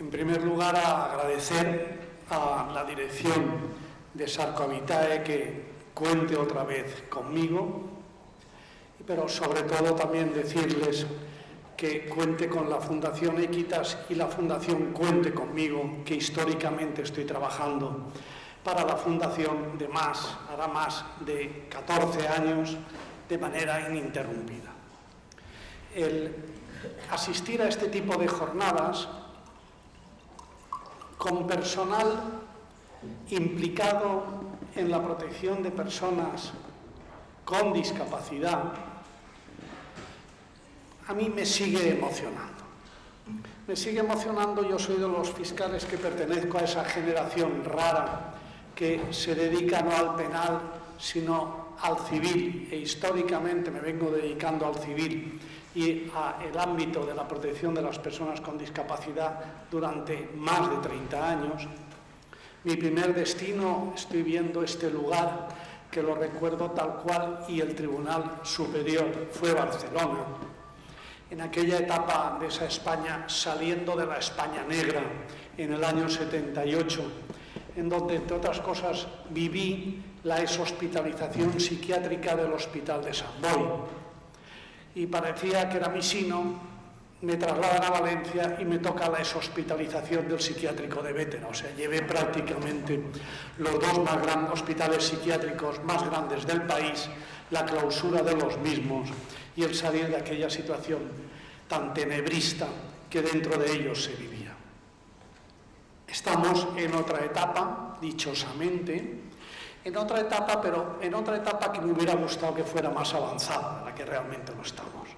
En primer lugar, agradecer a la dirección de Sarco Habitae que cuente otra vez conmigo, pero sobre todo también decirles que cuente con la Fundación Equitas y la Fundación cuente conmigo, que históricamente estoy trabajando para la Fundación hará más de 14 años de manera ininterrumpida. El asistir a este tipo de jornadas con personal implicado en la protección de personas con discapacidad, a mí me sigue emocionando. Me sigue emocionando, yo soy de los fiscales que pertenezco a esa generación rara que se dedica no al penal, sino al civil, e históricamente me vengo dedicando al civil y al ámbito de la protección de las personas con discapacidad durante más de 30 años. Mi primer destino, estoy viendo este lugar, que lo recuerdo tal cual, y el Tribunal Superior fue Barcelona. En aquella etapa de esa España, saliendo de la España negra, en el año 78, en donde, entre otras cosas, viví la exhospitalización psiquiátrica del Hospital de San Boi. Y parecía que era mi sino, me trasladan a Valencia y me toca la exhospitalización del psiquiátrico de Bétera. O sea, llevé prácticamente los dos hospitales psiquiátricos más grandes del país, la clausura de los mismos y el salir de aquella situación tan tenebrista que dentro de ellos se vivía. Estamos en otra etapa, dichosamente, pero en otra etapa que me hubiera gustado que fuera más avanzada, de la que realmente no estamos.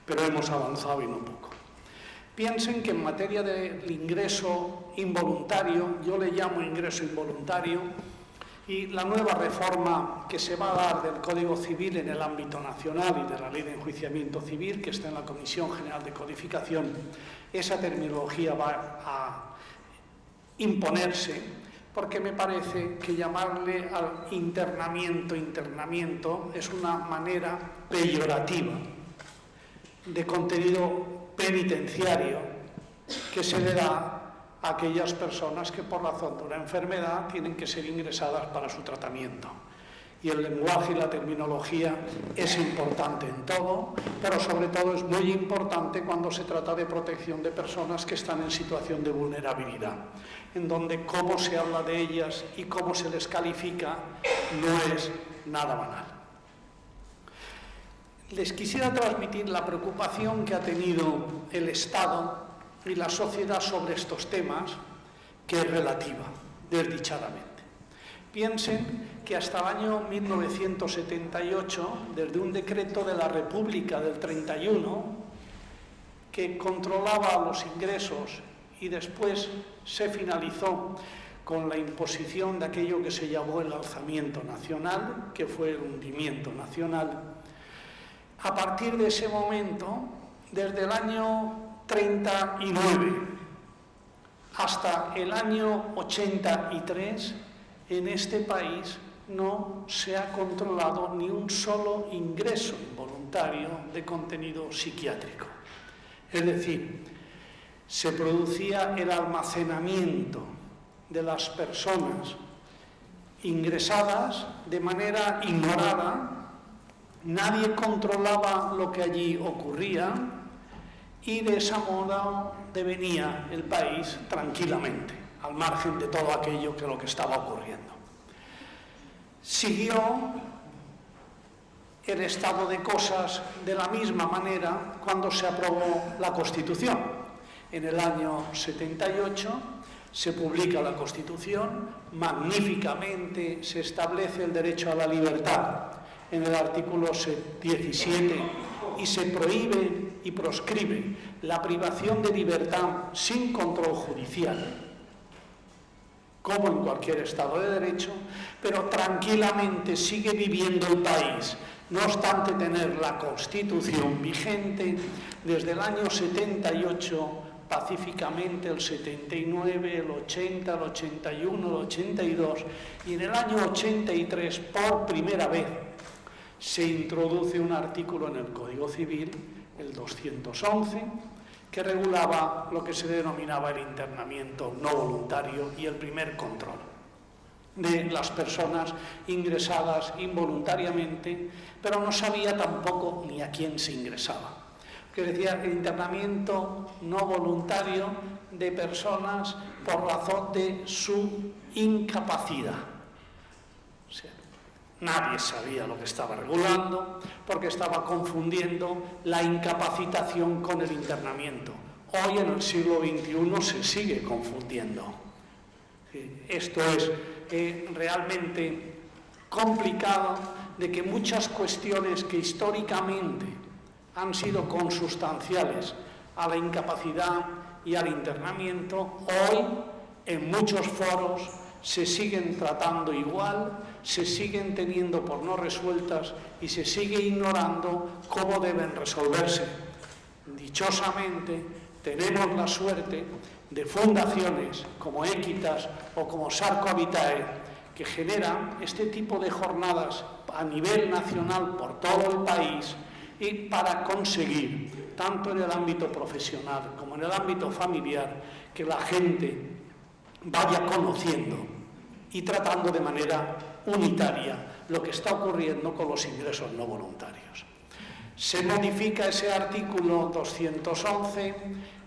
Pero hemos avanzado y no poco. Piensen que en materia del ingreso involuntario, yo le llamo ingreso involuntario, y la nueva reforma que se va a dar del Código Civil en el ámbito nacional y de la Ley de Enjuiciamiento Civil, que está en la Comisión General de Codificación, esa terminología va a imponerse, porque me parece que llamarle al internamiento es una manera peyorativa de contenido penitenciario que se le da a aquellas personas que por razón de una enfermedad tienen que ser ingresadas para su tratamiento. Y el lenguaje y la terminología es importante en todo, pero sobre todo es muy importante cuando se trata de protección de personas que están en situación de vulnerabilidad, en donde cómo se habla de ellas y cómo se les califica no es nada banal. Les quisiera transmitir la preocupación que ha tenido el Estado y la sociedad sobre estos temas, que es relativa, desdichadamente. Piensen que hasta el año 1978, desde un decreto de la República del 31, que controlaba los ingresos y después se finalizó con la imposición de aquello que se llamó el alzamiento nacional, que fue el hundimiento nacional. A partir de ese momento, desde el año 39 hasta el año 83, en este país no se ha controlado ni un solo ingreso involuntario de contenido psiquiátrico. Es decir, se producía el almacenamiento de las personas ingresadas de manera ignorada, nadie controlaba lo que allí ocurría y de esa moda devenía el país tranquilamente, al margen de todo aquello que lo que estaba ocurriendo. Siguió el estado de cosas de la misma manera cuando se aprobó la Constitución. En el año 78 se publica la Constitución, magníficamente se establece el derecho a la libertad en el artículo 17 y se prohíbe y proscribe la privación de libertad sin control judicial, como en cualquier Estado de Derecho, pero tranquilamente sigue viviendo el país, no obstante tener la Constitución vigente desde el año 78, pacíficamente el 79, el 80, el 81, el 82, y en el año 83, por primera vez, se introduce un artículo en el Código Civil, el 211, que regulaba lo que se denominaba el internamiento no voluntario y el primer control de las personas ingresadas involuntariamente, pero no sabía tampoco ni a quién se ingresaba. Que decía el internamiento no voluntario de personas por razón de su incapacidad. O sea, nadie sabía lo que estaba regulando porque estaba confundiendo la incapacitación con el internamiento. Hoy en el siglo XXI se sigue confundiendo. Esto es realmente complicado, de que muchas cuestiones que históricamente han sido consustanciales a la incapacidad y al internamiento, hoy en muchos foros se siguen tratando igual, se siguen teniendo por no resueltas y se sigue ignorando cómo deben resolverse. Dichosamente tenemos la suerte de fundaciones como Equitas o como Sarco Habitae, que generan este tipo de jornadas a nivel nacional por todo el país, y para conseguir, tanto en el ámbito profesional como en el ámbito familiar, que la gente vaya conociendo y tratando de manera unitaria lo que está ocurriendo con los ingresos no voluntarios. Se modifica ese artículo 211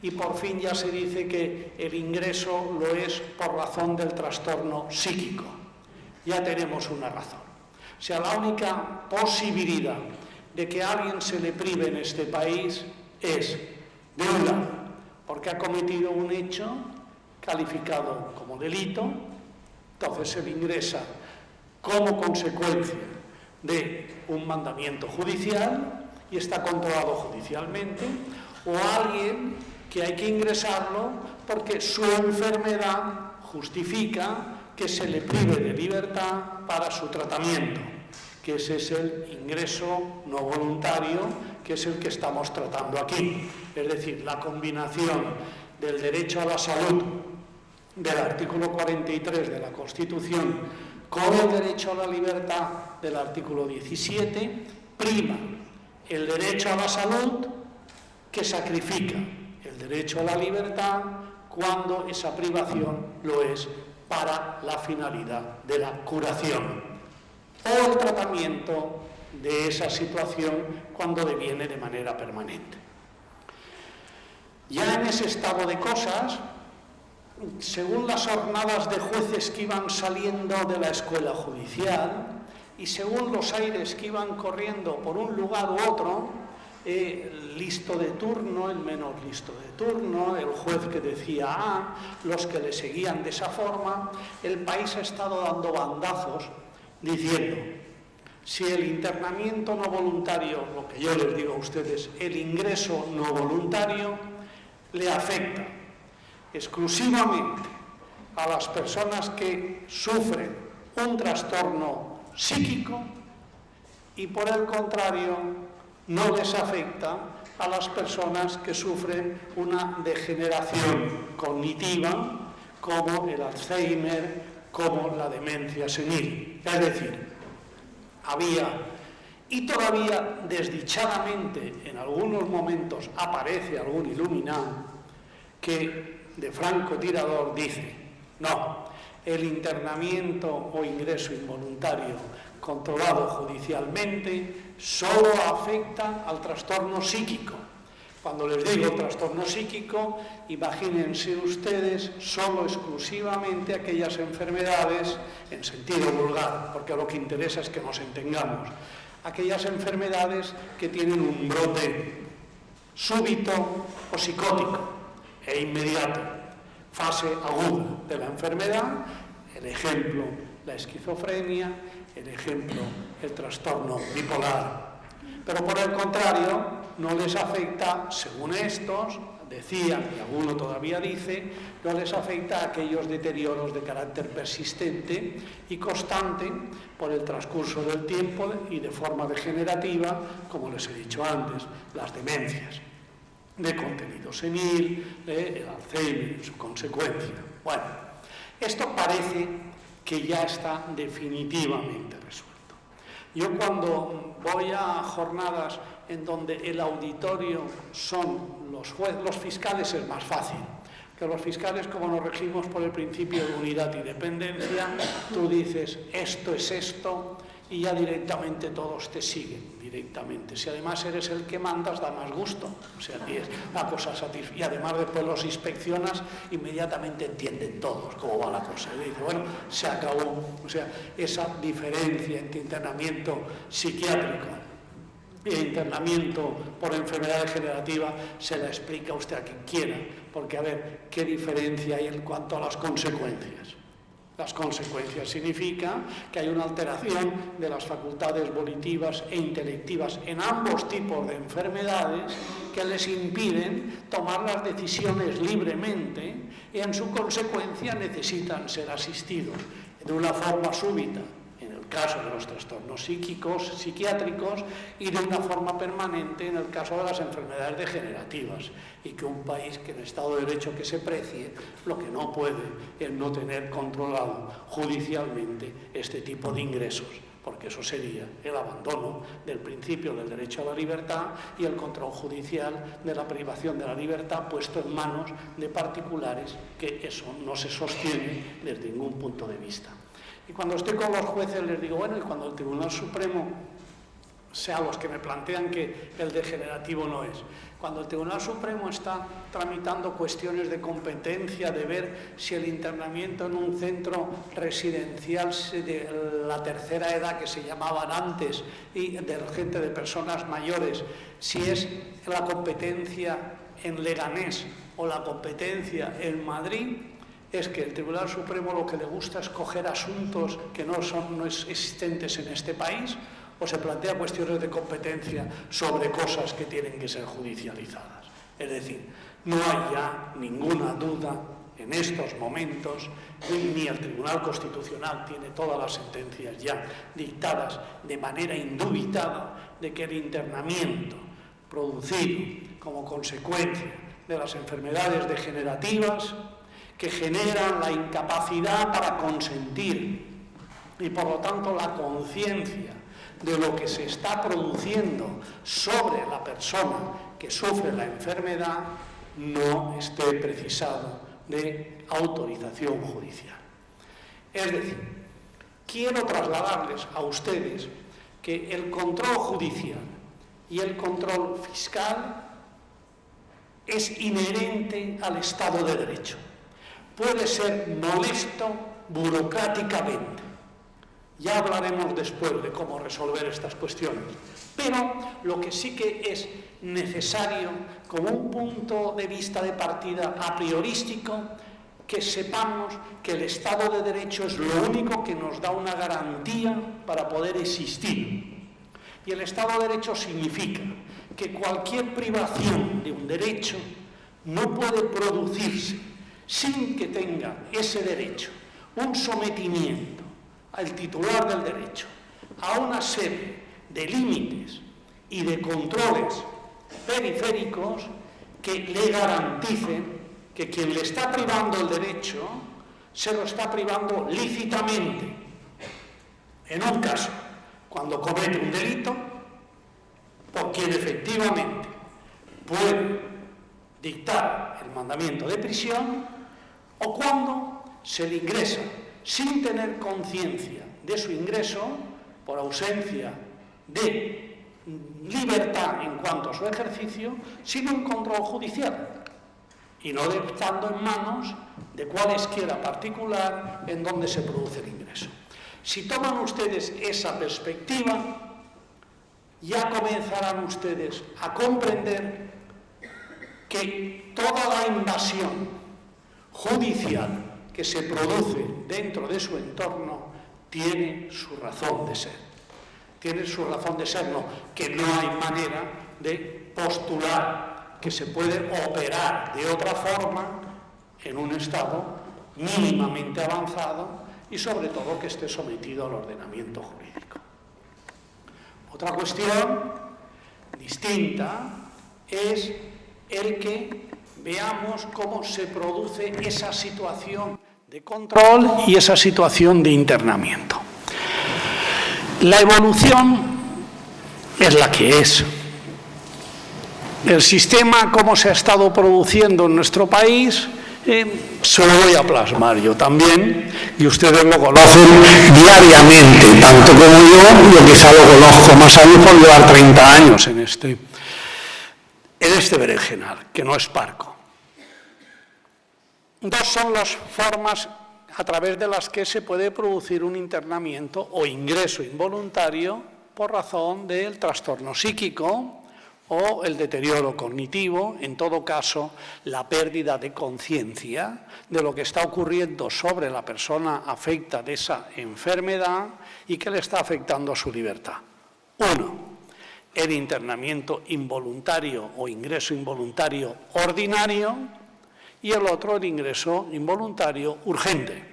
y por fin ya se dice que el ingreso lo es por razón del trastorno psíquico. Ya tenemos una razón. O sea, la única posibilidad de que a alguien se le prive en este país es, de un lado, porque ha cometido un hecho calificado como delito, entonces se le ingresa como consecuencia de un mandamiento judicial y está controlado judicialmente, o alguien que hay que ingresarlo porque su enfermedad justifica que se le prive de libertad para su tratamiento, que ese es el ingreso no voluntario, que es el que estamos tratando aquí. Es decir, la combinación del derecho a la salud del artículo 43 de la Constitución con el derecho a la libertad del artículo 17, prima el derecho a la salud, que sacrifica el derecho a la libertad cuando esa privación lo es para la finalidad de la curación o el tratamiento de esa situación cuando deviene de manera permanente. Ya en ese estado de cosas, según las jornadas de jueces que iban saliendo de la escuela judicial y según los aires que iban corriendo por un lugar u otro, el listo de turno, el menos listo de turno, el juez que decía A, los que le seguían de esa forma, el país ha estado dando bandazos diciendo: si el internamiento no voluntario, lo que yo les digo a ustedes, el ingreso no voluntario, le afecta exclusivamente a las personas que sufren un trastorno psíquico y, por el contrario, no les afecta a las personas que sufren una degeneración cognitiva como el Alzheimer, como la demencia senil. Es decir, había y todavía desdichadamente en algunos momentos aparece algún iluminado que de francotirador dice: no, el internamiento o ingreso involuntario controlado judicialmente solo afecta al trastorno psíquico. Cuando les digo trastorno psíquico, imagínense ustedes solo exclusivamente aquellas enfermedades, en sentido vulgar, porque lo que interesa es que nos entendamos, aquellas enfermedades que tienen un brote súbito o psicótico e inmediato, fase aguda de la enfermedad, el ejemplo, la esquizofrenia, el ejemplo, el trastorno bipolar. Pero por el contrario, no les afecta, según estos decían, y alguno todavía dice, no les afecta a aquellos deterioros de carácter persistente y constante por el transcurso del tiempo y de forma degenerativa, como les he dicho antes, las demencias de contenido senil, el Alzheimer en su consecuencia. Bueno, esto parece que ya está definitivamente resuelto. Yo cuando voy a jornadas en donde el auditorio son los fiscales es más fácil. Que los fiscales, como nos regimos por el principio de unidad y dependencia, tú dices esto es esto y ya directamente todos te siguen directamente. Si además eres el que mandas, da más gusto. O sea, es una cosa satisfactoria. Y además después los inspeccionas, inmediatamente entienden todos cómo va la cosa. Y dice, bueno, se acabó. O sea, esa diferencia entre internamiento psiquiátrico e internamiento por enfermedad degenerativa se la explica usted a quien quiera, porque a ver qué diferencia hay en cuanto a las consecuencias. Las consecuencias significa que hay una alteración de las facultades volitivas e intelectivas en ambos tipos de enfermedades que les impiden tomar las decisiones libremente y en su consecuencia necesitan ser asistidos de una forma súbita, en el caso de los trastornos psíquicos, psiquiátricos, y de una forma permanente en el caso de las enfermedades degenerativas. Y que un país que en Estado de Derecho que se precie, lo que no puede es no tener controlado judicialmente este tipo de ingresos, porque eso sería el abandono del principio del derecho a la libertad y el control judicial de la privación de la libertad puesto en manos de particulares, que eso no se sostiene desde ningún punto de vista. Y cuando estoy con los jueces les digo, bueno, y cuando el Tribunal Supremo, sea los que me plantean que el degenerativo no es, cuando el Tribunal Supremo está tramitando cuestiones de competencia, de ver si el internamiento en un centro residencial de la tercera edad que se llamaban antes y de gente de personas mayores, si es la competencia en Leganés o la competencia en Madrid, es que el Tribunal Supremo lo que le gusta es coger asuntos que no existentes en este país, o se plantea cuestiones de competencia sobre cosas que tienen que ser judicializadas. Es decir, no hay ya ninguna duda en estos momentos, ni el Tribunal Constitucional tiene todas las sentencias ya dictadas de manera indubitada de que el internamiento producido como consecuencia de las enfermedades degenerativas que generan la incapacidad para consentir y por lo tanto la conciencia de lo que se está produciendo sobre la persona que sufre la enfermedad no esté precisado de autorización judicial. Es decir, quiero trasladarles a ustedes que el control judicial y el control fiscal es inherente al Estado de Derecho. Puede ser molesto burocráticamente. Ya hablaremos después de cómo resolver estas cuestiones. Pero lo que sí que es necesario, como un punto de vista de partida a priorístico, que sepamos que el Estado de Derecho es lo único que nos da una garantía para poder existir. Y el Estado de Derecho significa que cualquier privación de un derecho no puede producirse sin que tenga ese derecho un sometimiento al titular del derecho a una serie de límites y de controles periféricos que le garanticen que quien le está privando el derecho se lo está privando lícitamente. En un caso, cuando comete un delito, por quien efectivamente puede dictar el mandamiento de prisión, o cuando se le ingresa sin tener conciencia de su ingreso, por ausencia de libertad en cuanto a su ejercicio, sin un control judicial y no estando en manos de cualesquiera particular en donde se produce el ingreso. Si toman ustedes esa perspectiva, ya comenzarán ustedes a comprender que toda la invasión judicial que se produce dentro de su entorno tiene su razón de ser. Tiene su razón de ser, no, que no hay manera de postular que se puede operar de otra forma en un estado mínimamente avanzado y sobre todo que esté sometido al ordenamiento jurídico. Otra cuestión distinta es el que veamos cómo se produce esa situación de control y esa situación de internamiento. La evolución es la que es. El sistema, como se ha estado produciendo en nuestro país, se lo voy a plasmar yo también, y ustedes lo conocen diariamente, tanto como yo quizá lo conozco más años por llevar 30 años en este berenjenal, que no es parco. Dos son las formas a través de las que se puede producir un internamiento o ingreso involuntario por razón del trastorno psíquico o el deterioro cognitivo, en todo caso, la pérdida de conciencia de lo que está ocurriendo sobre la persona afecta de esa enfermedad y que le está afectando a su libertad. Uno, el internamiento involuntario o ingreso involuntario ordinario, y el otro, el ingreso involuntario urgente.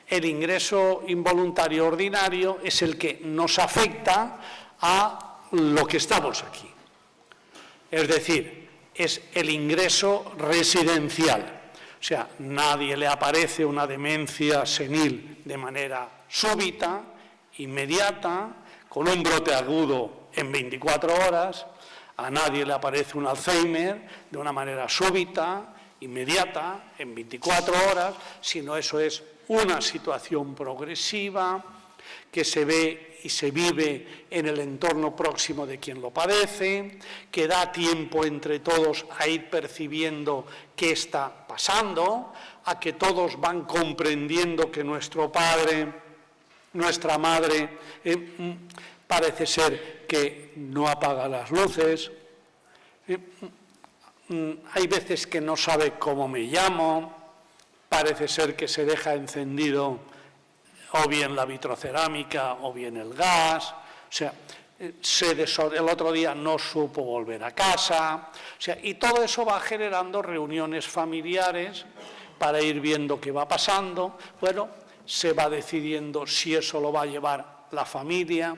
El ingreso involuntario ordinario es el que nos afecta a lo que estamos aquí. Es decir, es el ingreso residencial. O sea, nadie le aparece una demencia senil de manera súbita, inmediata, con un brote agudo en 24 horas. A nadie le aparece un Alzheimer de una manera súbita, inmediata, en 24 horas, sino eso es una situación progresiva que se ve y se vive en el entorno próximo de quien lo padece, que da tiempo entre todos a ir percibiendo qué está pasando, a que todos van comprendiendo que nuestro padre, nuestra madre, parece ser que no apaga las luces, hay veces que no sabe cómo me llamo, parece ser que se deja encendido o bien la vitrocerámica o bien el gas, o sea, el otro día no supo volver a casa, o sea, y todo eso va generando reuniones familiares para ir viendo qué va pasando. Bueno, se va decidiendo si eso lo va a llevar la familia,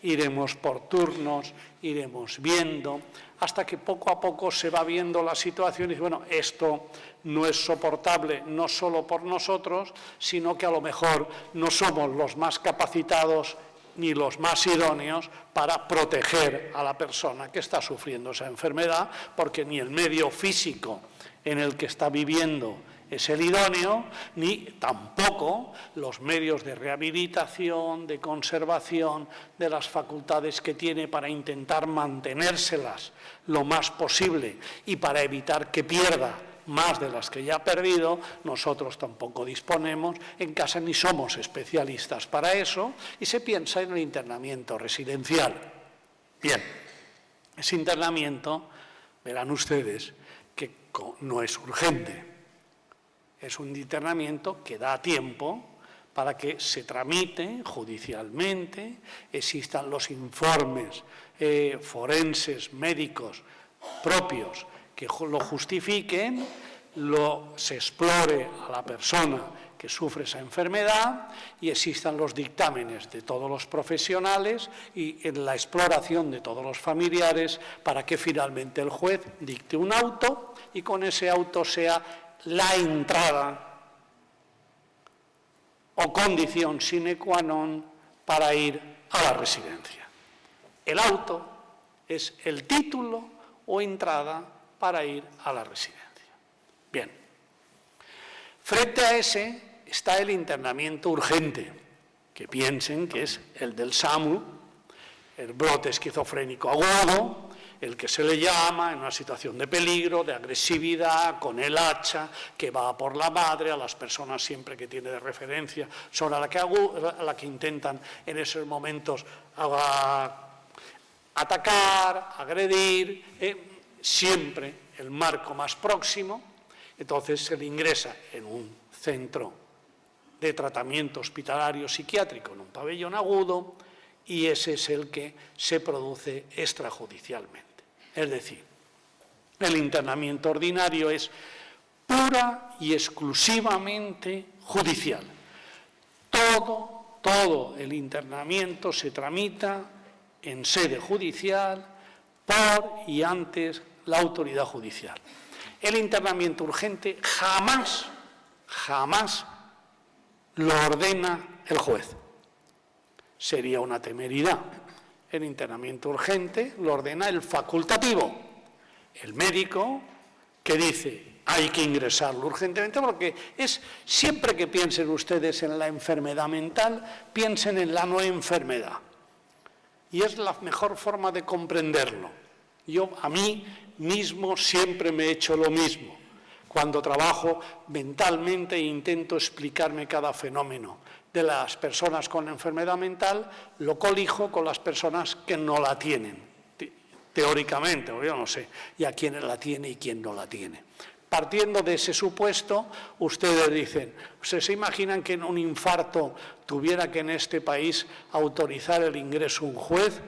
iremos por turnos, iremos viendo, hasta que poco a poco se va viendo la situación y bueno, esto no es soportable no solo por nosotros, sino que a lo mejor no somos los más capacitados ni los más idóneos para proteger a la persona que está sufriendo esa enfermedad, porque ni el medio físico en el que está viviendo es el idóneo, ni tampoco los medios de rehabilitación, de conservación de las facultades que tiene para intentar mantenérselas lo más posible y para evitar que pierda más de las que ya ha perdido. Nosotros tampoco disponemos, en casa ni somos especialistas para eso, y se piensa en el internamiento residencial. Bien, ese internamiento, verán ustedes, que no es urgente. Es un internamiento que da tiempo para que se tramite judicialmente, existan los informes forenses, médicos propios que lo justifiquen, se explore a la persona que sufre esa enfermedad y existan los dictámenes de todos los profesionales y en la exploración de todos los familiares para que finalmente el juez dicte un auto y con ese auto sea la entrada o condición sine qua non para ir a la residencia. El auto es el título o entrada para ir a la residencia. Bien, frente a ese está el internamiento urgente, que piensen que es el del SAMU, el brote esquizofrénico agudo, el que se le llama en una situación de peligro, de agresividad, con el hacha, que va por la madre, a las personas siempre que tiene de referencia, son a la que intentan en esos momentos atacar, agredir, siempre el marco más próximo. Entonces se le ingresa en un centro de tratamiento hospitalario psiquiátrico, en un pabellón agudo, y ese es el que se produce extrajudicialmente. Es decir, el internamiento ordinario es pura y exclusivamente judicial. Todo el internamiento se tramita en sede judicial por y antes la autoridad judicial. El internamiento urgente jamás lo ordena el juez. Sería una temeridad. El internamiento urgente lo ordena el facultativo, el médico, que dice hay que ingresarlo urgentemente, porque es siempre que piensen ustedes en la enfermedad mental, piensen en la no enfermedad. Y es la mejor forma de comprenderlo. Yo a mí mismo siempre me he hecho lo mismo. Cuando trabajo mentalmente e intento explicarme cada fenómeno de las personas con enfermedad mental, lo colijo con las personas que no la tienen, teóricamente, o yo no sé, y a quién la tiene y quién no la tiene. Partiendo de ese supuesto, ustedes dicen, ¿se imaginan que en un infarto tuviera que en este país autorizar el ingreso un juez?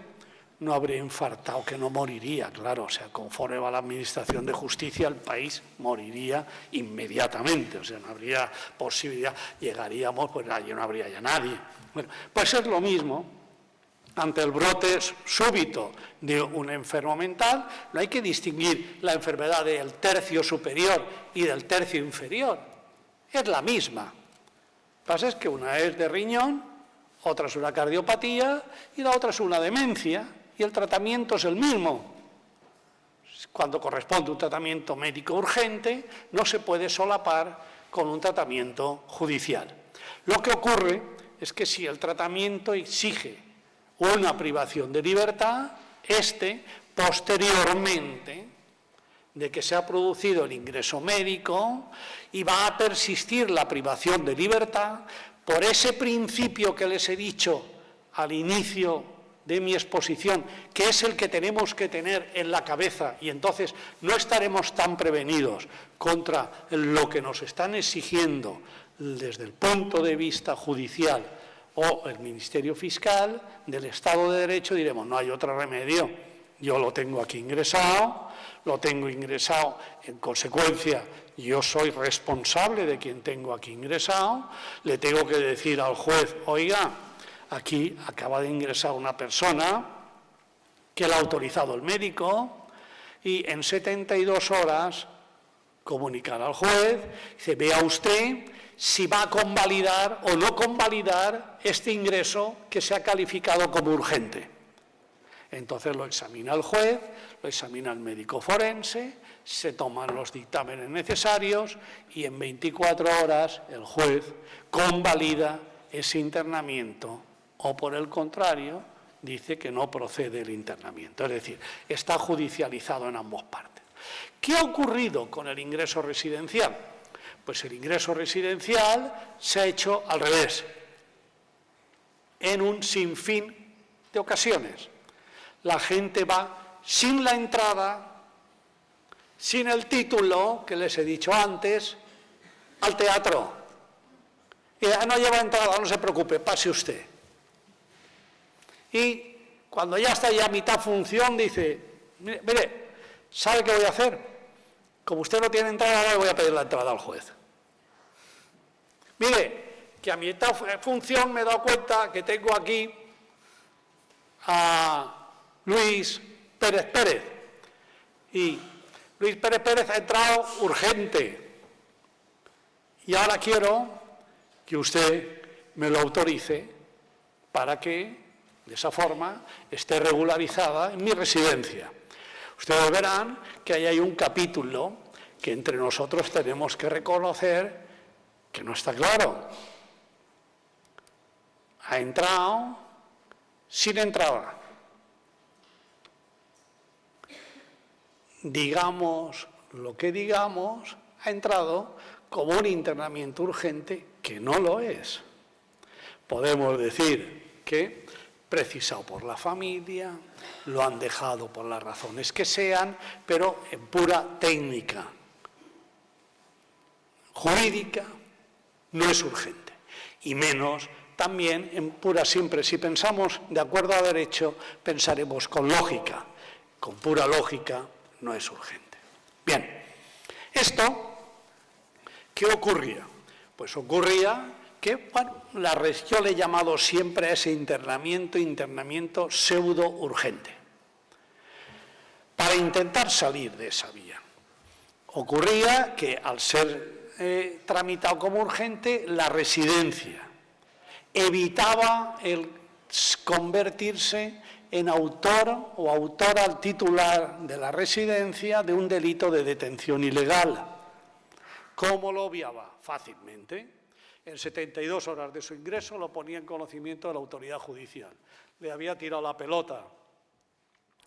No habría infartado, que no moriría, claro, o sea, conforme va la administración de justicia, el país moriría inmediatamente, o sea, no habría posibilidad, llegaríamos, pues allí no habría ya nadie. Bueno, pues es lo mismo. Ante el brote súbito de un enfermo mental, no hay que distinguir la enfermedad del tercio superior y del tercio inferior. Es la misma. Lo que pasa es que una es de riñón, otra es una cardiopatía y la otra es una demencia. Y el tratamiento es el mismo. Cuando corresponde un tratamiento médico urgente, no se puede solapar con un tratamiento judicial. Lo que ocurre es que si el tratamiento exige una privación de libertad, posteriormente de que se ha producido el ingreso médico y va a persistir la privación de libertad por ese principio que les he dicho al inicio de mi exposición, que es el que tenemos que tener en la cabeza, y entonces no estaremos tan prevenidos contra lo que nos están exigiendo desde el punto de vista judicial o el Ministerio Fiscal del Estado de Derecho. Diremos, no hay otro remedio, yo lo tengo aquí ingresado, en consecuencia yo soy responsable de quien tengo aquí ingresado, le tengo que decir al juez, oiga, aquí acaba de ingresar una persona que la ha autorizado el médico y en 72 horas comunicar al juez, dice, vea usted si va a convalidar o no convalidar este ingreso que se ha calificado como urgente. Entonces lo examina el juez, lo examina el médico forense, se toman los dictámenes necesarios y en 24 horas el juez convalida ese internamiento o, por el contrario, dice que no procede el internamiento. Es decir, está judicializado en ambas partes. ¿Qué ha ocurrido con el ingreso residencial? Pues el ingreso residencial se ha hecho al revés, en un sinfín de ocasiones. La gente va sin la entrada, sin el título, que les he dicho antes, al teatro. Y no lleva entrada, no se preocupe, pase usted. Y cuando ya está ya a mitad función, dice, mire, ¿sabe qué voy a hacer? Como usted no tiene entrada, ahora le voy a pedir la entrada al juez. Mire, que a mitad función me he dado cuenta que tengo aquí a Luis Pérez Pérez. Y Luis Pérez Pérez ha entrado urgente. Y ahora quiero que usted me lo autorice para que, de esa forma, esté regularizada en mi residencia. Ustedes verán que ahí hay un capítulo que entre nosotros tenemos que reconocer que no está claro. Ha entrado sin entrada. Digamos lo que digamos, ha entrado como un internamiento urgente que no lo es. Podemos decir que precisado por la familia, lo han dejado por las razones que sean, pero en pura técnica jurídica no es urgente. Y menos también en pura, siempre, si pensamos de acuerdo a derecho, pensaremos con lógica. Con pura lógica no es urgente. Bien, esto, ¿qué ocurría? Pues ocurría que, bueno, yo le he llamado siempre a ese internamiento pseudo urgente, para intentar salir de esa vía. Ocurría que al ser tramitado como urgente, la residencia evitaba el convertirse en autor o autora titular de la residencia de un delito de detención ilegal. ¿Cómo lo obviaba? Fácilmente. En 72 horas de su ingreso lo ponía en conocimiento de la autoridad judicial. Le había tirado la pelota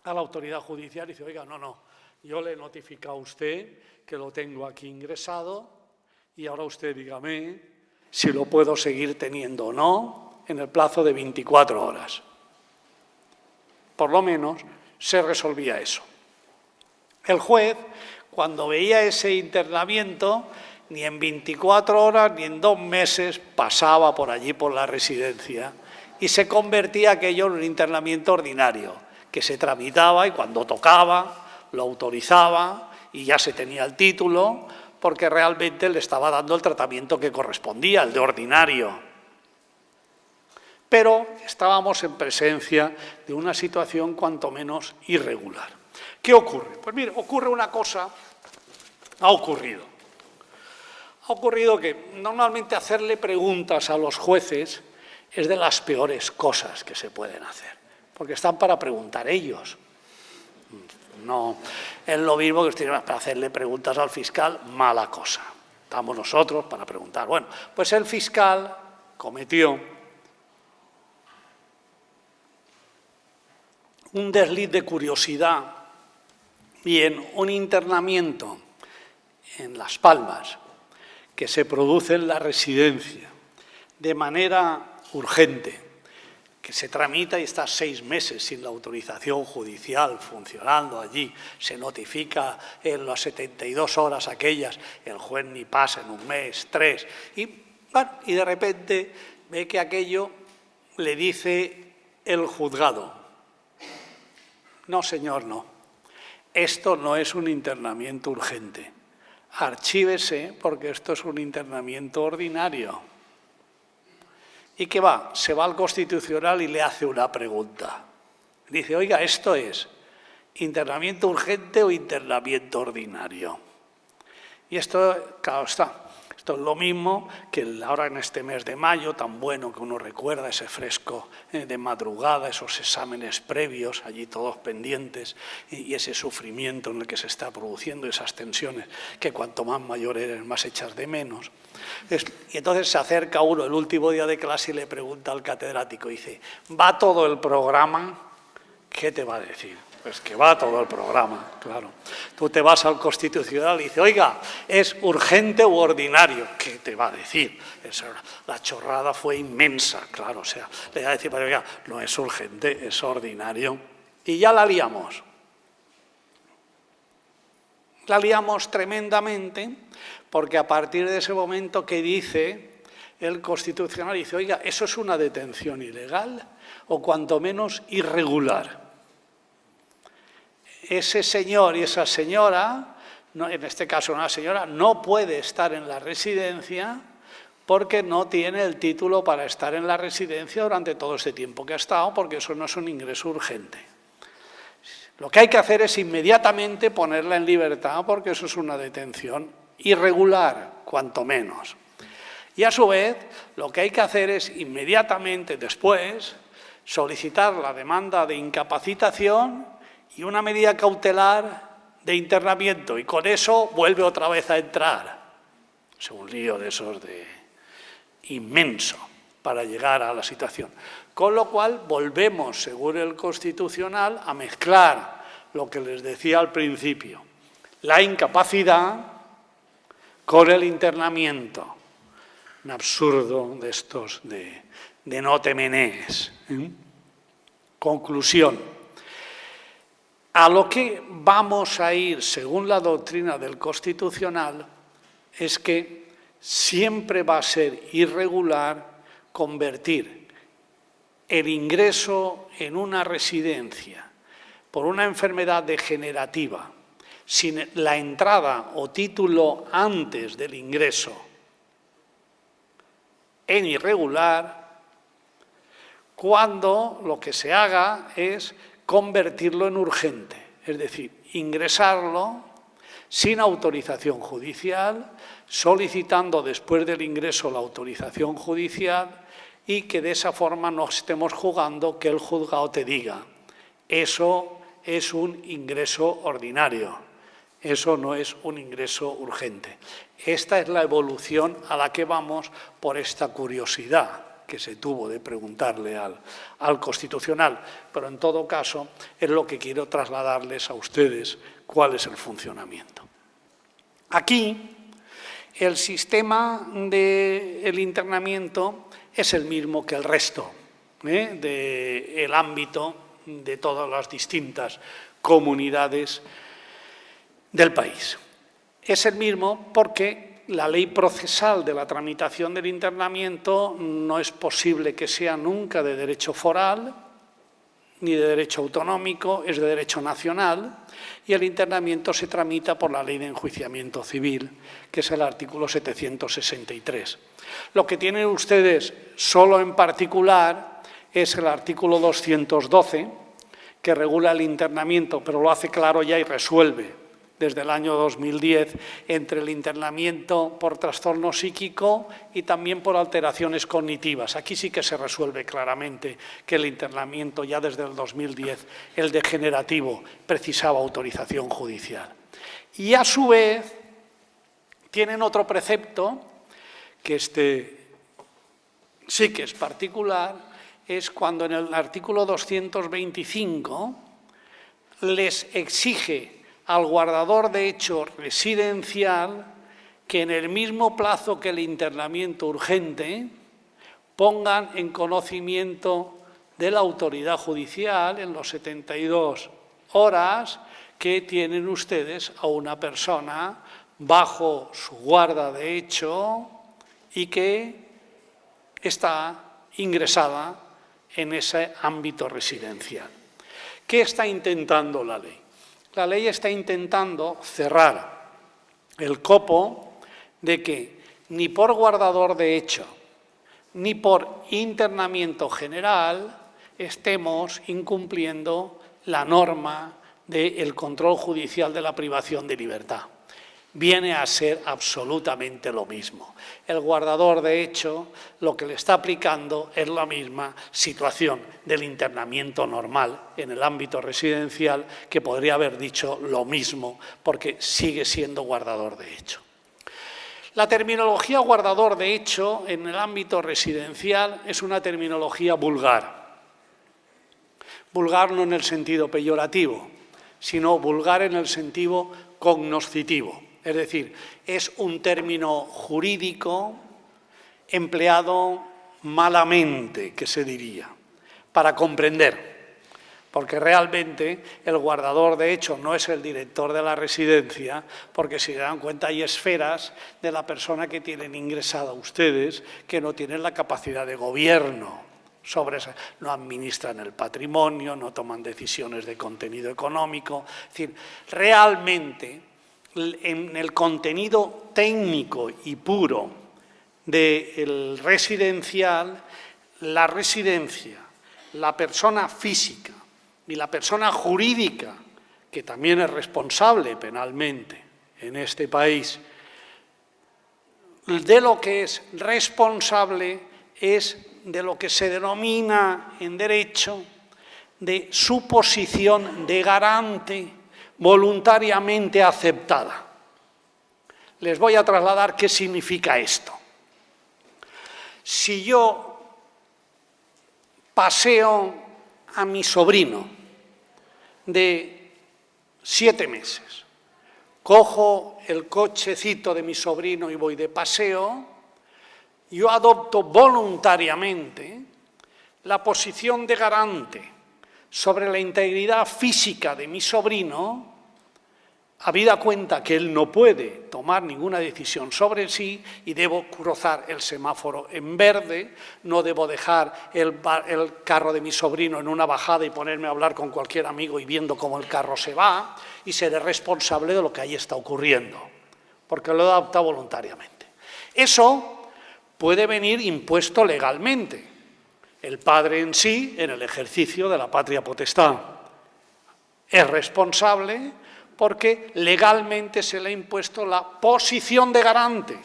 a la autoridad judicial y dice, oiga, no, yo le he notificado a usted que lo tengo aquí ingresado y ahora usted dígame si lo puedo seguir teniendo o no en el plazo de 24 horas. Por lo menos se resolvía eso. El juez, cuando veía ese internamiento, ni en 24 horas ni en 2 meses pasaba por allí por la residencia y se convertía aquello en un internamiento ordinario, que se tramitaba y cuando tocaba lo autorizaba y ya se tenía el título porque realmente le estaba dando el tratamiento que correspondía, el de ordinario. Pero estábamos en presencia de una situación cuanto menos irregular. ¿Qué ocurre? Pues mire, ocurre una cosa, ha ocurrido que normalmente hacerle preguntas a los jueces es de las peores cosas que se pueden hacer, porque están para preguntar ellos. No es lo mismo que para hacerle preguntas al fiscal, mala cosa. Estamos nosotros para preguntar. Bueno, pues el fiscal cometió un desliz de curiosidad y en un internamiento en Las Palmas que se produce en la residencia de manera urgente, que se tramita y está 6 meses sin la autorización judicial funcionando allí, se notifica en las 72 horas aquellas, el juez ni pasa en 1 mes, 3, y de repente ve que aquello le dice el juzgado, no señor, no, esto no es un internamiento urgente, archívese porque esto es un internamiento ordinario. ¿Y qué va? Se va al Constitucional y le hace una pregunta. Dice, oiga, ¿esto es internamiento urgente o internamiento ordinario? Y esto, claro está, esto es lo mismo que ahora en este mes de mayo, tan bueno que uno recuerda ese fresco de madrugada, esos exámenes previos, allí todos pendientes, y ese sufrimiento en el que se está produciendo, esas tensiones que cuanto más mayor eres, más echas de menos. Y entonces se acerca uno el último día de clase y le pregunta al catedrático, dice, ¿va todo el programa? ¿Qué te va a decir? Pues que va todo el programa, claro. Tú te vas al Constitucional y dices, oiga, ¿es urgente u ordinario? ¿Qué te va a decir? La chorrada fue inmensa, claro. O sea, le va a decir, pero oiga, no es urgente, es ordinario. Y ya la liamos. La liamos tremendamente porque a partir de ese momento que dice el Constitucional, dice, oiga, ¿eso es una detención ilegal o cuanto menos irregular? Ese señor y esa señora, en este caso una señora, no puede estar en la residencia porque no tiene el título para estar en la residencia durante todo ese tiempo que ha estado, porque eso no es un ingreso urgente. Lo que hay que hacer es inmediatamente ponerla en libertad porque eso es una detención irregular, cuanto menos. Y a su vez, lo que hay que hacer es inmediatamente después solicitar la demanda de incapacitación y una medida cautelar de internamiento, y con eso vuelve otra vez a entrar. Es un lío de esos inmenso para llegar a la situación. Con lo cual volvemos, según el Constitucional, a mezclar lo que les decía al principio, la incapacidad con el internamiento. Un absurdo de estos de no te menees. Conclusión. A lo que vamos a ir, según la doctrina del Constitucional, es que siempre va a ser irregular convertir el ingreso en una residencia por una enfermedad degenerativa sin la entrada o título antes del ingreso en irregular, cuando lo que se haga es convertirlo en urgente, es decir, ingresarlo sin autorización judicial, solicitando después del ingreso la autorización judicial y que de esa forma no estemos jugando que el juzgado te diga Eso es un ingreso ordinario, eso no es un ingreso urgente. Esta es la evolución a la que vamos por esta curiosidad que se tuvo de preguntarle al Constitucional, pero en todo caso es lo que quiero trasladarles a ustedes cuál es el funcionamiento. Aquí el sistema del internamiento es el mismo que el resto del ámbito de todas las distintas comunidades del país. Es el mismo porque la ley procesal de la tramitación del internamiento no es posible que sea nunca de derecho foral ni de derecho autonómico, es de derecho nacional, y el internamiento se tramita por la Ley de Enjuiciamiento Civil, que es el artículo 763. Lo que tienen ustedes solo en particular es el artículo 212, que regula el internamiento, pero lo hace claro ya y resuelve desde el año 2010 entre el internamiento por trastorno psíquico y también por alteraciones cognitivas. Aquí sí que se resuelve claramente que el internamiento ya desde el 2010, el degenerativo, precisaba autorización judicial. Y a su vez tienen otro precepto, que sí que es particular, es cuando en el artículo 225 les exige al guardador de hecho residencial que en el mismo plazo que el internamiento urgente pongan en conocimiento de la autoridad judicial en los 72 horas que tienen ustedes a una persona bajo su guarda de hecho y que está ingresada en ese ámbito residencial. ¿Qué está intentando la ley? La ley está intentando cerrar el copo de que ni por guardador de hecho ni por internamiento general estemos incumpliendo la norma del control judicial de la privación de libertad. Viene a ser absolutamente lo mismo. El guardador de hecho lo que le está aplicando es la misma situación del internamiento normal en el ámbito residencial, que podría haber dicho lo mismo porque sigue siendo guardador de hecho. La terminología guardador de hecho en el ámbito residencial es una terminología vulgar. Vulgar no en el sentido peyorativo, sino vulgar en el sentido cognoscitivo. Es decir, es un término jurídico empleado malamente, que se diría, para comprender, porque realmente el guardador de hecho no es el director de la residencia, porque si se dan cuenta hay esferas de la persona que tienen ingresada ustedes que no tienen la capacidad de gobierno sobre eso, no administran el patrimonio, no toman decisiones de contenido económico. Es decir, realmente en el contenido técnico y puro del residencial, la residencia, la persona física y la persona jurídica, que también es responsable penalmente en este país, de lo que es responsable es de lo que se denomina en derecho de suposición de garante voluntariamente aceptada. Les voy a trasladar qué significa esto. Si yo paseo a mi sobrino de 7 meses, cojo el cochecito de mi sobrino y voy de paseo, yo adopto voluntariamente la posición de garante sobre la integridad física de mi sobrino, habida cuenta que él no puede tomar ninguna decisión sobre sí y debo cruzar el semáforo en verde, no debo dejar el carro de mi sobrino en una bajada y ponerme a hablar con cualquier amigo y viendo cómo el carro se va, y seré responsable de lo que ahí está ocurriendo, porque lo he adoptado voluntariamente. Eso puede venir impuesto legalmente. El padre en sí, en el ejercicio de la patria potestad, es responsable porque legalmente se le ha impuesto la posición de garante.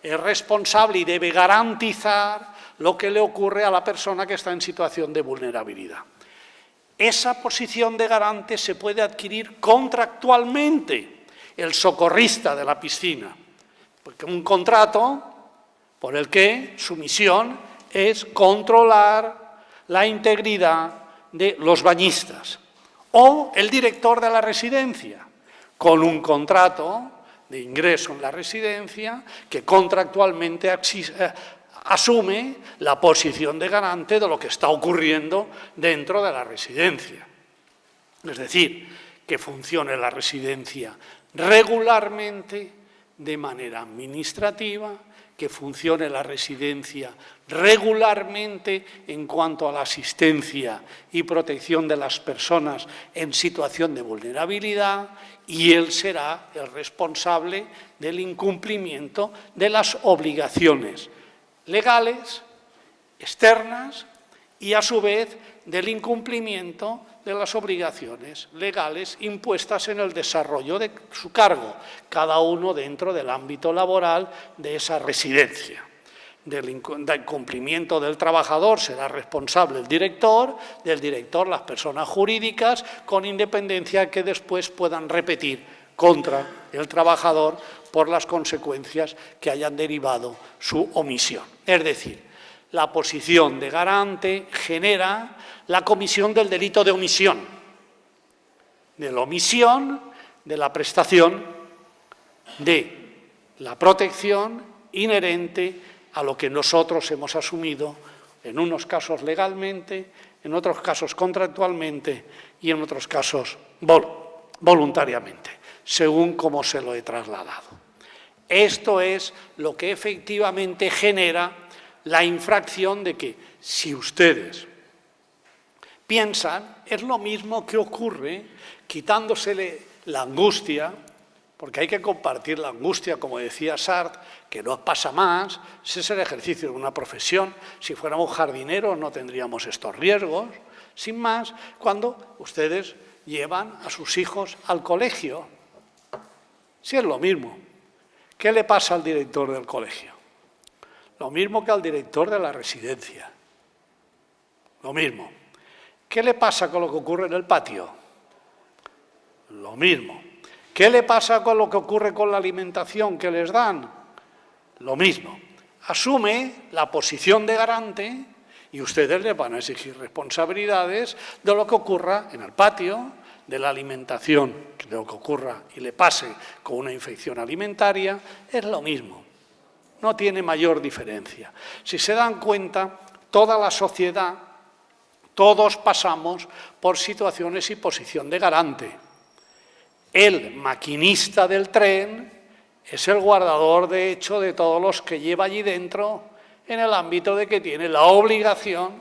Es responsable y debe garantizar lo que le ocurre a la persona que está en situación de vulnerabilidad. esa posición de garante se puede adquirir contractualmente, el socorrista de la piscina, porque un contrato por el que su misión es controlar la integridad de los bañistas, o el director de la residencia, con un contrato de ingreso en la residencia que contractualmente asume la posición de garante de lo que está ocurriendo dentro de la residencia. Es decir, que funcione la residencia regularmente, de manera administrativa, que funcione la residencia regularmente en cuanto a la asistencia y protección de las personas en situación de vulnerabilidad, y él será el responsable del incumplimiento de las obligaciones legales, externas, y a su vez del incumplimiento de las obligaciones legales impuestas en el desarrollo de su cargo, cada uno dentro del ámbito laboral de esa residencia. Del incumplimiento del trabajador será responsable el director, del director las personas jurídicas, con independencia que después puedan repetir contra el trabajador por las consecuencias que hayan derivado su omisión. Es decir, la posición de garante genera la comisión del delito de omisión, de la omisión de la prestación de la protección inherente a lo que nosotros hemos asumido, en unos casos legalmente, en otros casos contractualmente y en otros casos voluntariamente, según como se lo he trasladado. Esto es lo que efectivamente genera la infracción de que, si ustedes piensan, es lo mismo que ocurre quitándosele la angustia, porque hay que compartir la angustia, como decía Sartre, que no pasa más, ese es el ejercicio de una profesión. Si fuéramos jardineros no tendríamos estos riesgos, sin más, cuando ustedes llevan a sus hijos al colegio. Sí, es lo mismo. ¿Qué le pasa al director del colegio? Lo mismo que al director de la residencia. Lo mismo. ¿Qué le pasa con lo que ocurre en el patio? Lo mismo. ¿Qué le pasa con lo que ocurre con la alimentación que les dan? Lo mismo. Asume la posición de garante y ustedes le van a exigir responsabilidades de lo que ocurra en el patio, de la alimentación, de lo que ocurra y le pase con una infección alimentaria, es lo mismo. No tiene mayor diferencia. Si se dan cuenta, toda la sociedad, todos pasamos por situaciones y posición de garante. El maquinista del tren es el guardador, de hecho, de todos los que lleva allí dentro, en el ámbito de que tiene la obligación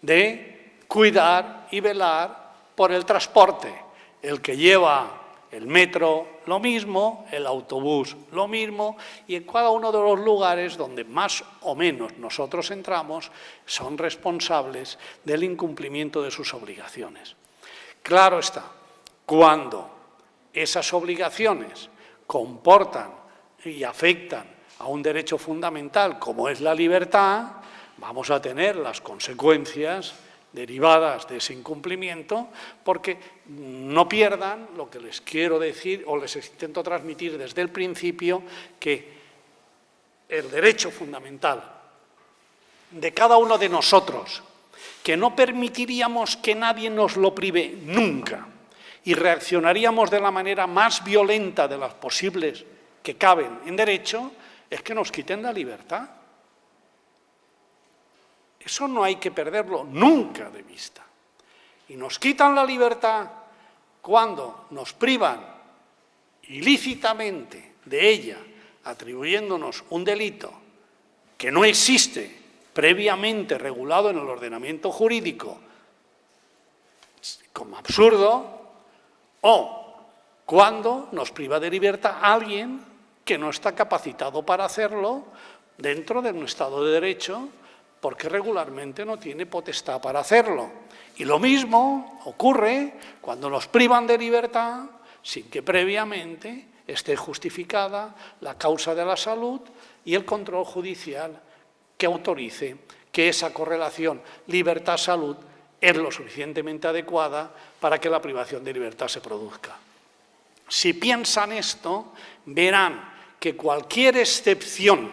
de cuidar y velar por el transporte. El que lleva el metro, lo mismo, el autobús, lo mismo, y en cada uno de los lugares donde más o menos nosotros entramos, son responsables del incumplimiento de sus obligaciones. Claro está, cuando esas obligaciones comportan y afectan a un derecho fundamental como es la libertad, vamos a tener las consecuencias derivadas de ese incumplimiento, porque no pierdan lo que les quiero decir o les intento transmitir desde el principio, que el derecho fundamental de cada uno de nosotros, que no permitiríamos que nadie nos lo prive nunca, y reaccionaríamos de la manera más violenta de las posibles que caben en derecho, es que nos quiten la libertad. Eso no hay que perderlo nunca de vista. Y nos quitan la libertad cuando nos privan ilícitamente de ella, atribuyéndonos un delito que no existe previamente regulado en el ordenamiento jurídico, como absurdo, o cuando nos priva de libertad a alguien que no está capacitado para hacerlo dentro de un Estado de Derecho, porque regularmente no tiene potestad para hacerlo. Y lo mismo ocurre cuando nos privan de libertad sin que previamente esté justificada la causa de la salud y el control judicial que autorice que esa correlación libertad-salud es lo suficientemente adecuada para que la privación de libertad se produzca. Si piensan esto, verán que cualquier excepción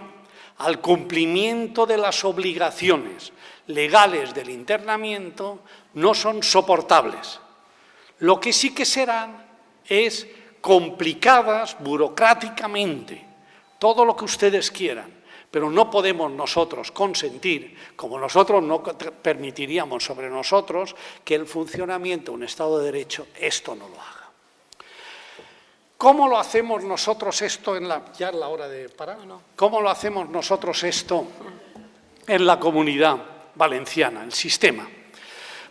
al cumplimiento de las obligaciones legales del internamiento no son soportables. Lo que sí que serán es complicadas burocráticamente, todo lo que ustedes quieran, pero no podemos nosotros consentir, como nosotros no permitiríamos sobre nosotros, que el funcionamiento de un Estado de Derecho esto no lo haga. ¿Cómo lo hacemos nosotros esto ya es la hora de parar? ¿Cómo lo hacemos nosotros esto en la Comunidad Valenciana, el sistema?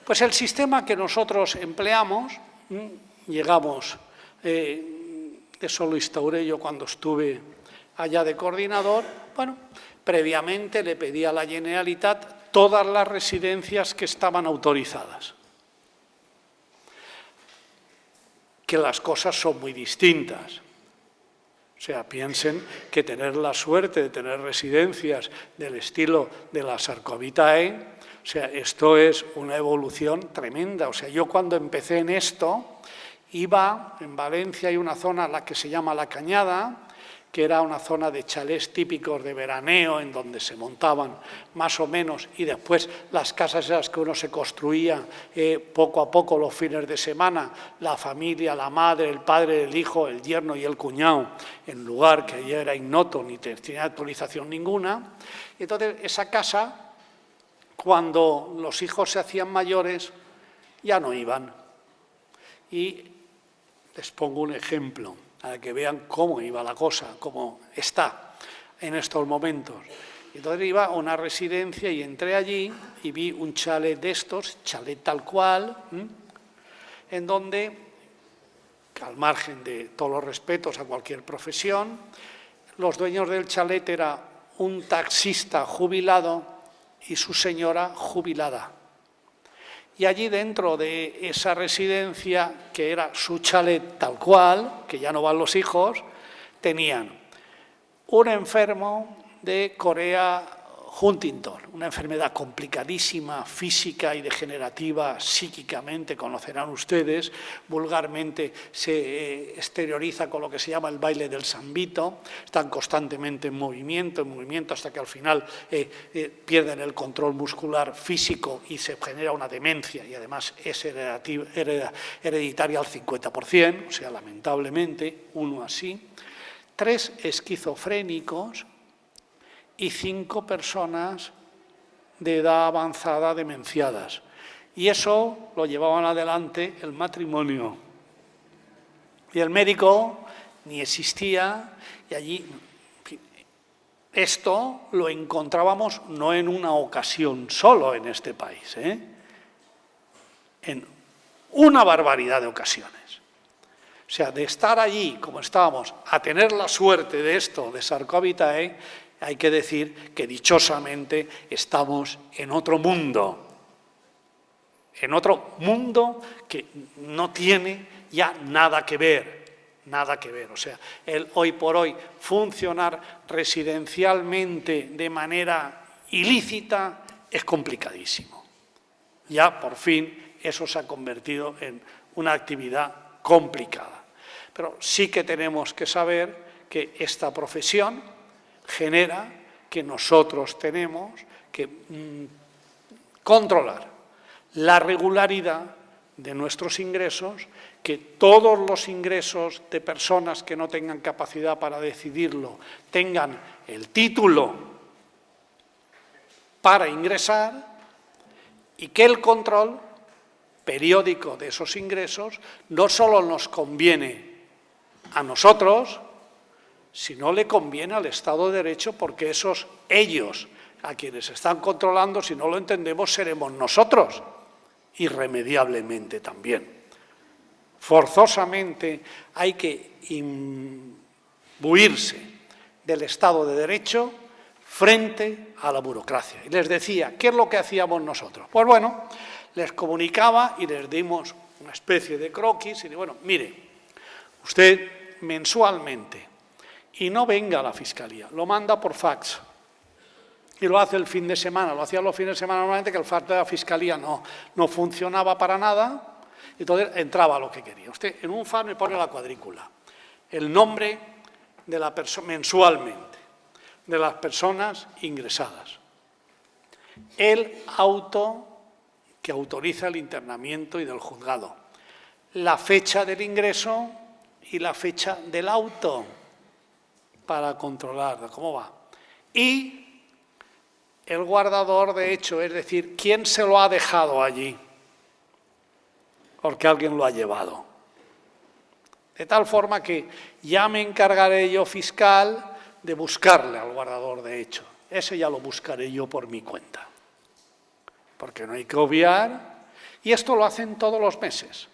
Pues el sistema que nosotros empleamos, llegamos, eso lo instauré yo cuando estuve allá de coordinador, bueno, previamente le pedí a la Generalitat todas las residencias que estaban autorizadas. Que las cosas son muy distintas. O sea, piensen que tener la suerte de tener residencias del estilo de la Sarcovitae, o sea, esto es una evolución tremenda. O sea, yo cuando empecé en esto, iba, en Valencia hay una zona la que se llama La Cañada, que era una zona de chalés típicos de veraneo, en donde se montaban más o menos, y después las casas esas que uno se construía poco a poco los fines de semana, la familia, la madre, el padre, el hijo, el yerno y el cuñado, en lugar que ya era ignoto ni tenía actualización ninguna. Y entonces esa casa, cuando los hijos se hacían mayores, ya no iban. Y les pongo un ejemplo, para que vean cómo iba la cosa, cómo está en estos momentos. Entonces iba a una residencia y entré allí y vi un chalet de estos, chalet tal cual, en donde, al margen de todos los respetos a cualquier profesión, los dueños del chalet era un taxista jubilado y su señora jubilada. Y allí dentro de esa residencia, que era su chalet tal cual, que ya no van los hijos, tenían un enfermo de Corea Huntington, una enfermedad complicadísima, física y degenerativa, psíquicamente, conocerán ustedes, vulgarmente se exterioriza con lo que se llama el baile del Sambito, están constantemente en movimiento, hasta que al final pierden el control muscular físico y se genera una demencia, y además es hereditaria al 50%, o sea, lamentablemente, uno así. 3 esquizofrénicos y 5 personas de edad avanzada demenciadas. Y eso lo llevaban adelante el matrimonio. Y el médico ni existía, y allí esto lo encontrábamos no en una ocasión solo en este país, en una barbaridad de ocasiones. O sea, de estar allí, como estábamos, a tener la suerte de esto, de Sarcovitae, hay que decir que dichosamente estamos en otro mundo que no tiene ya nada que ver. O sea, el hoy por hoy funcionar residencialmente de manera ilícita es complicadísimo. Ya por fin eso se ha convertido en una actividad complicada. Pero sí que tenemos que saber que esta profesión genera que nosotros tenemos que controlar la regularidad de nuestros ingresos, que todos los ingresos de personas que no tengan capacidad para decidirlo tengan el título para ingresar y que el control periódico de esos ingresos no solo nos conviene a nosotros, sino le conviene al Estado de Derecho, porque ellos a quienes están controlando, si no lo entendemos, seremos nosotros, irremediablemente también. Forzosamente hay que imbuirse del Estado de Derecho frente a la burocracia. Y les decía, ¿qué es lo que hacíamos nosotros? Pues bueno, les comunicaba y les dimos una especie de croquis y de, bueno, mire, usted mensualmente, y no venga a la Fiscalía, lo manda por fax. y lo hace el fin de semana, lo hacía los fines de semana normalmente, que el FAR de la Fiscalía no funcionaba para nada, entonces entraba lo que quería. Usted en un FAR me pone la cuadrícula, el nombre de la persona mensualmente, de las personas ingresadas, el auto que autoriza el internamiento y del juzgado, la fecha del ingreso y la fecha del auto para controlar cómo va. Y el guardador de hecho, es decir, quién se lo ha dejado allí, porque alguien lo ha llevado. De tal forma que ya me encargaré yo, fiscal, de buscarle al guardador de hecho. Ese ya lo buscaré yo por mi cuenta. Porque no hay que obviar, y esto lo hacen todos los meses.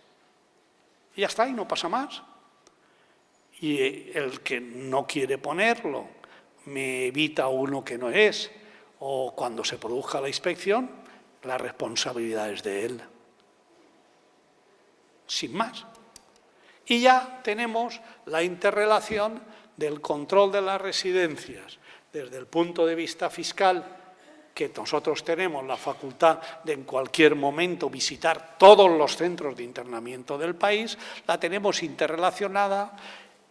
Y ya está, y no pasa más. Y el que no quiere ponerlo, me evita uno que no es, o cuando se produzca la inspección, la responsabilidad es de él. Sin más. Y ya tenemos la interrelación del control de las residencias desde el punto de vista fiscal, que nosotros tenemos la facultad de en cualquier momento visitar todos los centros de internamiento del país, la tenemos interrelacionada.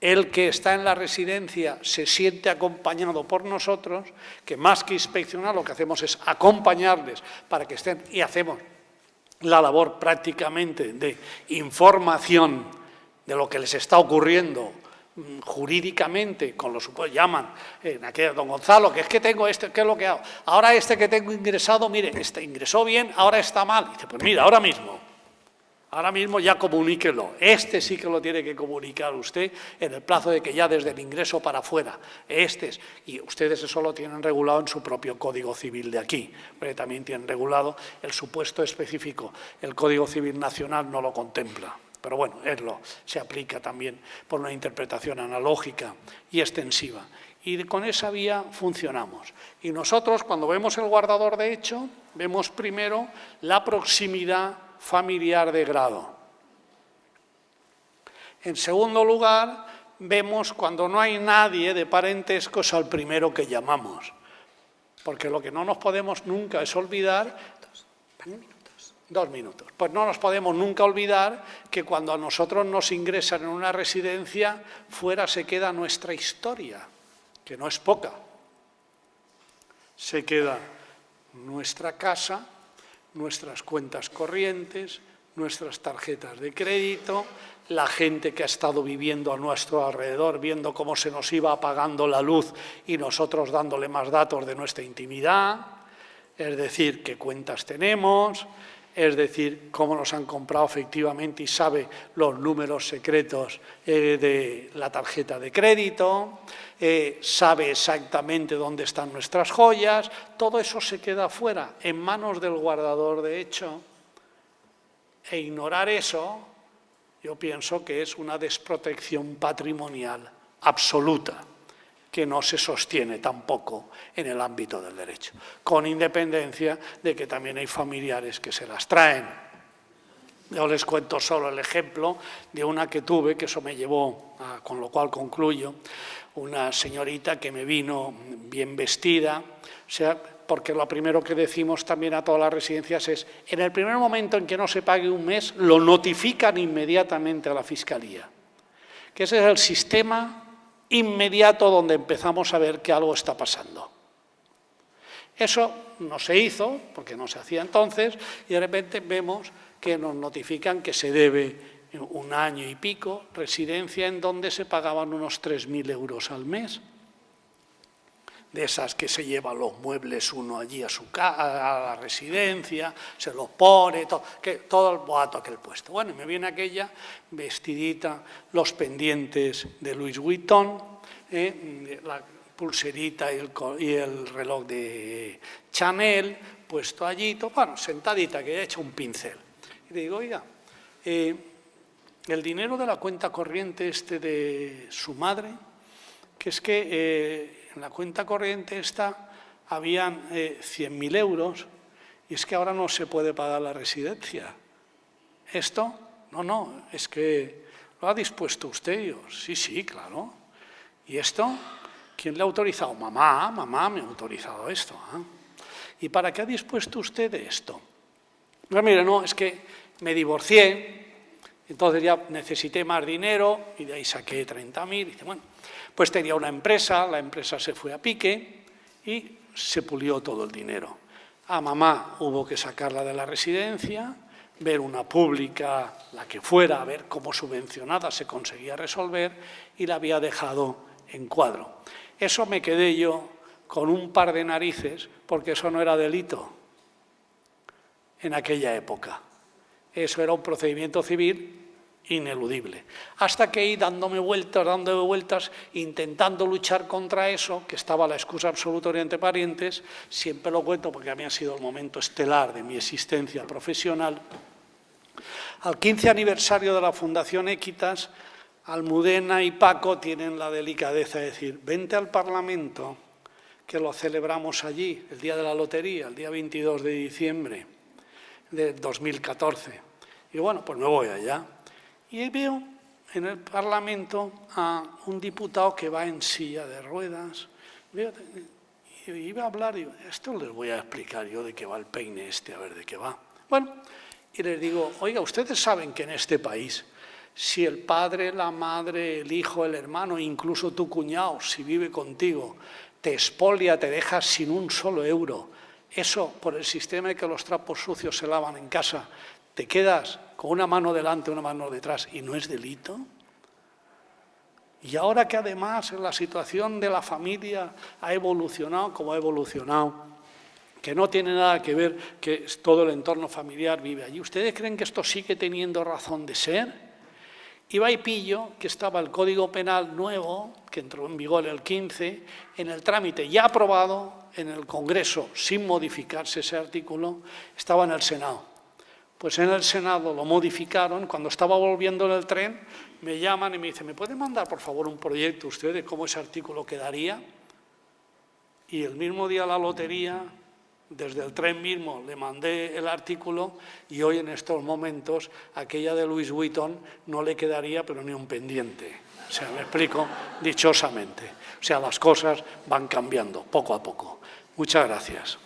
El que está en la residencia se siente acompañado por nosotros, que más que inspeccionar lo que hacemos es acompañarles para que estén, y hacemos la labor prácticamente de información de lo que les está ocurriendo jurídicamente, con lo que llaman en aquel don Gonzalo, que es que tengo esto, ¿qué es lo que hago? Ahora este que tengo ingresado, mire, este ingresó bien, ahora está mal. Y dice, pues mira, ahora mismo ya comuníquelo. Este sí que lo tiene que comunicar usted en el plazo de que ya desde el ingreso para afuera. Y ustedes eso lo tienen regulado en su propio Código Civil de aquí, pero también tienen regulado el supuesto específico. El Código Civil Nacional no lo contempla. Pero bueno, se aplica también por una interpretación analógica y extensiva. Y con esa vía funcionamos. Y nosotros, cuando vemos el guardador de hecho, vemos primero la proximidad familiar de grado. En segundo lugar, vemos cuando no hay nadie de parentescos al primero que llamamos. Porque lo que no nos podemos nunca es olvidar... 2 minutos. Pues no nos podemos nunca olvidar que cuando a nosotros nos ingresan en una residencia, fuera se queda nuestra historia, que no es poca. Se queda nuestra casa, nuestras cuentas corrientes, nuestras tarjetas de crédito, la gente que ha estado viviendo a nuestro alrededor, viendo cómo se nos iba apagando la luz y nosotros dándole más datos de nuestra intimidad, es decir, qué cuentas tenemos, es decir, cómo nos han comprado efectivamente y sabe los números secretos de la tarjeta de crédito, sabe exactamente dónde están nuestras joyas, todo eso se queda fuera, en manos del guardador de hecho, e ignorar eso, yo pienso que es una desprotección patrimonial absoluta, que no se sostiene tampoco en el ámbito del derecho, con independencia de que también hay familiares que se las traen. Yo les cuento solo el ejemplo de una que tuve, que eso me llevó, con lo cual concluyo, una señorita que me vino bien vestida, o sea, porque lo primero que decimos también a todas las residencias es, en el primer momento en que no se pague un mes, lo notifican inmediatamente a la Fiscalía, que ese es el sistema inmediato donde empezamos a ver que algo está pasando. Eso no se hizo, porque no se hacía entonces, y de repente vemos que nos notifican que se debe 1 año y pico, residencia en donde se pagaban unos 3.000 euros al mes. De esas que se llevan los muebles uno allí a la residencia, se los pone, todo el boato aquel puesto. Bueno, me viene aquella vestidita, los pendientes de Louis Vuitton, la pulserita y el reloj de Chanel, puesto allí, bueno, sentadita, que he hecho un pincel. Y le digo, oiga, el dinero de la cuenta corriente de su madre, que es que en la cuenta corriente habían 100.000 euros y es que ahora no se puede pagar la residencia. ¿Esto? No, es que lo ha dispuesto usted. Y yo, sí, claro. ¿Y esto? ¿Quién le ha autorizado? Mamá me ha autorizado esto. ¿Y para qué ha dispuesto usted de esto? Pues mire, no, es que me divorcié, entonces ya necesité más dinero y de ahí saqué 30.000. Y dice, bueno, pues tenía una empresa, la empresa se fue a pique y se pulió todo el dinero. A mamá hubo que sacarla de la residencia, ver una pública, la que fuera, a ver cómo subvencionada se conseguía resolver y la había dejado en cuadro. Eso me quedé yo con un par de narices porque eso no era delito en aquella época. Eso era un procedimiento civil ineludible. Hasta que dándome vueltas, intentando luchar contra eso, que estaba la excusa absoluta entre parientes, siempre lo cuento porque a mí ha sido el momento estelar de mi existencia profesional. Al 15 aniversario de la Fundación Equitas, Almudena y Paco tienen la delicadeza de decir, vente al Parlamento, que lo celebramos allí, el día de la lotería, el día 22 de diciembre de 2014. Y bueno, pues me voy allá. Y veo en el Parlamento a un diputado que va en silla de ruedas. Y iba a hablar, y esto les voy a explicar yo de qué va el peine este, a ver de qué va. Bueno, y les digo, oiga, ustedes saben que en este país, si el padre, la madre, el hijo, el hermano, incluso tu cuñado, si vive contigo, te expolia, te deja sin un solo euro, eso por el sistema de que los trapos sucios se lavan en casa, te quedas con una mano delante, una mano detrás, y no es delito. Y ahora que además la situación de la familia ha evolucionado como ha evolucionado, que no tiene nada que ver que todo el entorno familiar vive allí, ¿ustedes creen que esto sigue teniendo razón de ser? Y va y pillo que estaba el Código Penal nuevo, que entró en vigor el 15, en el trámite ya aprobado en el Congreso, sin modificarse ese artículo, estaba en el Senado. Pues en el Senado lo modificaron, cuando estaba volviendo en el tren, me llaman y me dicen, ¿me puede mandar por favor un proyecto usted de cómo ese artículo quedaría? Y el mismo día de la lotería, desde el tren mismo, le mandé el artículo y hoy en estos momentos aquella de Louis Vuitton no le quedaría pero ni un pendiente. O sea, me explico dichosamente. O sea, las cosas van cambiando poco a poco. Muchas gracias.